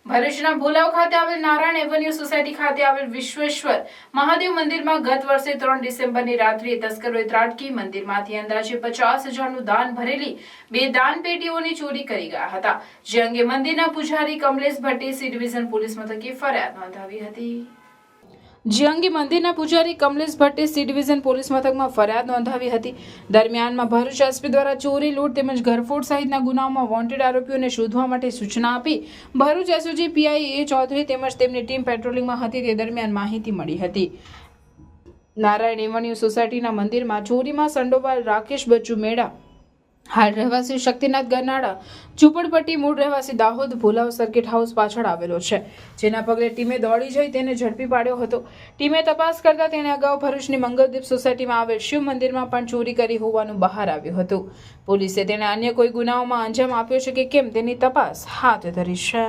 ભરૂચના ભોલાવ ખાતે આવેલ નારાયણ એવન્યુ સોસાયટી ખાતે આવેલ વિશ્વેશ્વર મહાદેવ મંદિરમાં ગત વર્ષે 3 ડિસેમ્બરની રાત્રિએ તસ્કરોએ ત્રાટકી મંદિરમાંથી અંદાજે 50,000નું દાન ભરેલી 2 દાન પેટીઓની ચોરી કરી ગયા હતા, જે અંગે મંદિરના પૂજારી કમલેશ ભટ્ટે સી ડિવિઝન પોલીસ મથકે ફરિયાદ નોંધાવી હતી। સી ડિવિઝન પોલીસ મથકમાં ફરિયાદ નોંધાવી હતી। દરમિયાનમાં ભરૂચ એસપી દ્વારા ચોરી, લૂંટ તેમજ ઘરફોડ સહિતના ગુનાઓમાં વોન્ટેડ આરોપીઓને શોધવા માટે સૂચના આપી Bharuch SOG PI A Chaudhari તેમજ તેમની ટીમ પેટ્રોલિંગમાં હતી। તે દરમિયાન માહિતી મળી હતી નારાયણ એવન્યુ સોસાયટીના મંદિરમાં ચોરીમાં સંડોવાયેલ રાકેશ બચ્ચુ મેડા, હાલ રહેવાસી શક્તિનાથ ગરનાળા, ઝુંપડપટ્ટી, મૂળ રહેવાસી દાહોદ, ભોલાવ સર્કિટ હાઉસ પાછળ આવેલો છે, જેના પગલે ટીમે દોડી જઈ તેને ઝડપી પાડ્યો હતો। ટીમે તપાસ કરતા તેણે અગાઉ ભરૂચની મંગલદીપ સોસાયટીમાં આવેલ શિવ મંદિરમાં પણ ચોરી કરી હોવાનું બહાર આવ્યું હતું। પોલીસે તેને અન્ય કોઈ ગુનાઓમાં અંજામ આપ્યો છે કે કેમ તેની તપાસ હાથ ધરી છે।